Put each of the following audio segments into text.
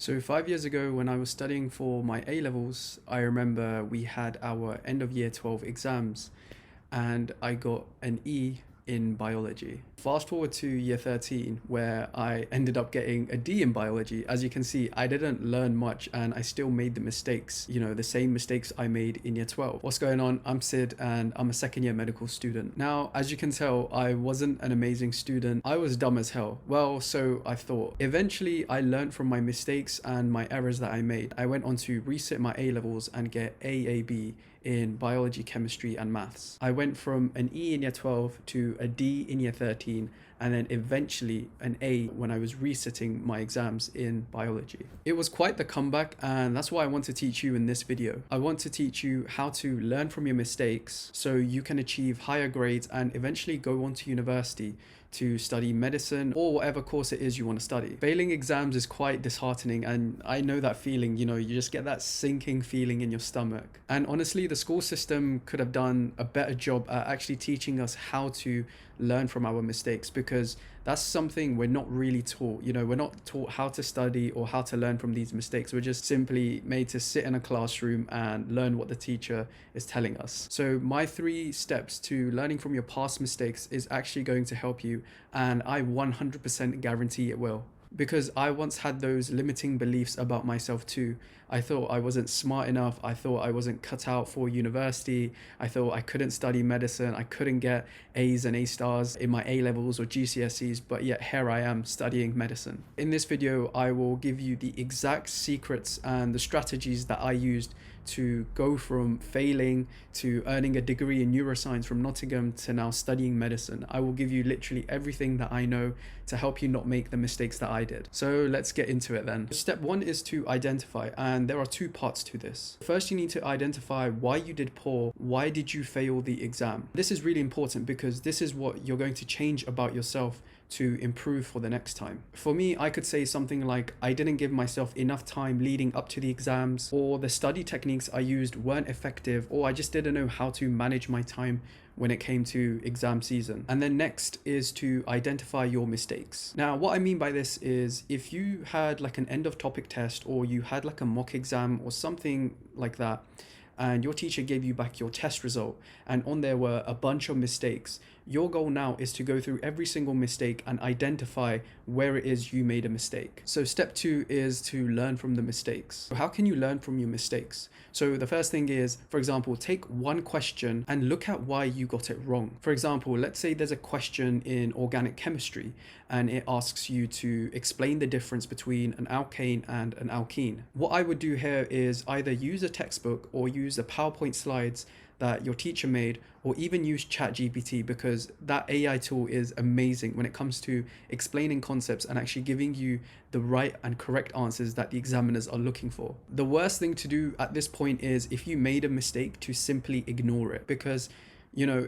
So 5 years ago, when I was studying for my A levels, I remember we had our end of year 12 exams, and I got an E in biology. Fast forward to year 13, where I ended up getting a D in biology. As you can see, I didn't learn much and I still made the mistakes, the same mistakes I made in year 12. What's going on? I'm Sid and I'm a second year medical student. Now, as you can tell, I wasn't an amazing student. I was dumb as hell. Well, so I thought. Eventually, I learned from my mistakes and my errors that I made. I went on to resit my A levels and get AAB in biology, chemistry, and maths. I went from an E in year 12 to a D in year 13, and then eventually an A when I was resitting my exams in biology. It was quite the comeback, and that's why I want to teach you in this video. I want to teach you how to learn from your mistakes so you can achieve higher grades and eventually go on to university to study medicine or whatever course it is you want to study. Failing exams is quite disheartening, and I know that feeling, you just get that sinking feeling in your stomach. And honestly, the school system could have done a better job at actually teaching us how to learn from our mistakes, because that's something we're not really taught. We're not taught how to study or how to learn from these mistakes. We're just simply made to sit in a classroom and learn what the teacher is telling us. So my 3 steps to learning from your past mistakes is actually going to help you, and I 100% guarantee it will. Because I once had those limiting beliefs about myself too. I thought I wasn't smart enough. I thought I wasn't cut out for university. I thought I couldn't study medicine. I couldn't get A's and A stars in my A levels or GCSEs, but yet here I am studying medicine. In this video, I will give you the exact secrets and the strategies that I used to go from failing to earning a degree in neuroscience from Nottingham to now studying medicine. I will give you literally everything that I know to help you not make the mistakes that I did. So let's get into it then. Step 1 is to identify, and there are 2 parts to this. First, you need to identify why you did poor. Why did you fail the exam? This is really important because this is what you're going to change about yourself to improve for the next time. For me, I could say something like I didn't give myself enough time leading up to the exams, or the study techniques I used weren't effective, or I just didn't know how to manage my time when it came to exam season. And then next is to identify your mistakes. Now, what I mean by this is if you had like an end of topic test, or you had like a mock exam or something like that, and your teacher gave you back your test result and on there were a bunch of mistakes, your goal now is to go through every single mistake and identify where it is you made a mistake. So step 2 is to learn from the mistakes. How can you learn from your mistakes? So the first thing is, for example, take one question and look at why you got it wrong. For example, let's say there's a question in organic chemistry and it asks you to explain the difference between an alkane and an alkene. What I would do here is either use a textbook or use the PowerPoint slides that your teacher made, or even use ChatGPT, because that AI tool is amazing when it comes to explaining concepts and actually giving you the right and correct answers that the examiners are looking for. The worst thing to do at this point is, if you made a mistake, to simply ignore it, because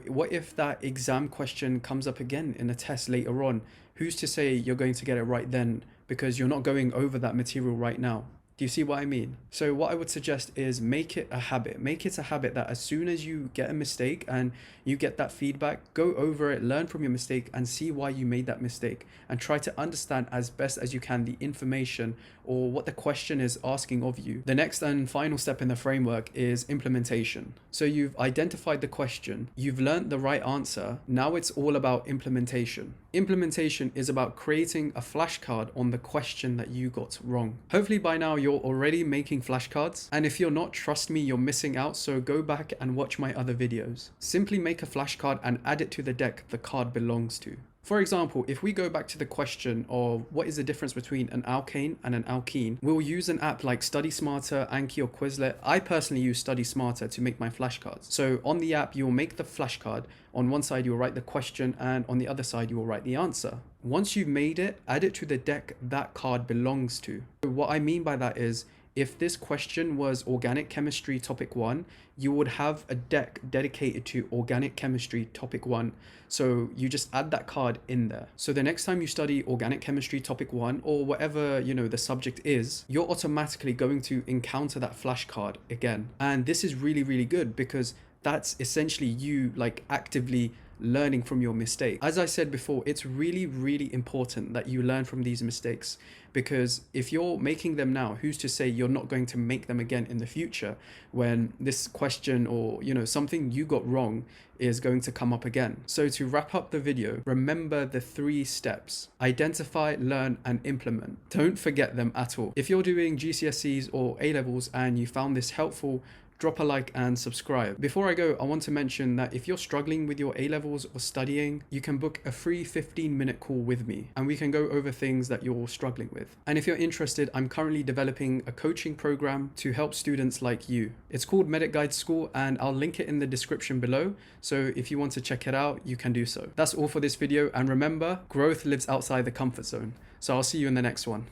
what if that exam question comes up again in a test later on? Who's to say you're going to get it right then, because you're not going over that material right now? Do you see what I mean? So what I would suggest is make it a habit. Make it a habit that as soon as you get a mistake and you get that feedback, go over it, learn from your mistake and see why you made that mistake, and try to understand as best as you can the information or what the question is asking of you. The next and final step in the framework is implementation. So you've identified the question, you've learned the right answer, now it's all about implementation. Implementation is about creating a flashcard on the question that you got wrong. Hopefully by now you're already making flashcards, and if you're not, trust me, you're missing out, so go back and watch my other videos. Simply make a flashcard and add it to the deck the card belongs to. For example, if we go back to the question of what is the difference between an alkane and an alkene, we'll use an app like Study Smarter, Anki or Quizlet. I personally use Study Smarter to make my flashcards. So on the app, you'll make the flashcard. On one side, you'll write the question, and on the other side, you will write the answer. Once you've made it, add it to the deck that card belongs to. So what I mean by that is, if this question was organic chemistry topic 1, you would have a deck dedicated to organic chemistry topic 1. So you just add that card in there. So the next time you study organic chemistry topic 1, or whatever, the subject is, you're automatically going to encounter that flashcard again. And this is really, really good, because that's essentially you like actively learning from your mistake. As I said before, it's really, really important that you learn from these mistakes, because if you're making them now, who's to say you're not going to make them again in the future when this question or, something you got wrong is going to come up again. So to wrap up the video, remember the 3 steps: identify, learn, and implement. Don't forget them at all. If you're doing GCSEs or A-levels and you found this helpful, drop a like and subscribe. Before I go, I want to mention that if you're struggling with your A-levels or studying, you can book a free 15-minute call with me and we can go over things that you're struggling with. And if you're interested, I'm currently developing a coaching program to help students like you. It's called Medic Guide School and I'll link it in the description below. So if you want to check it out, you can do so. That's all for this video, and remember, growth lives outside the comfort zone. So I'll see you in the next one.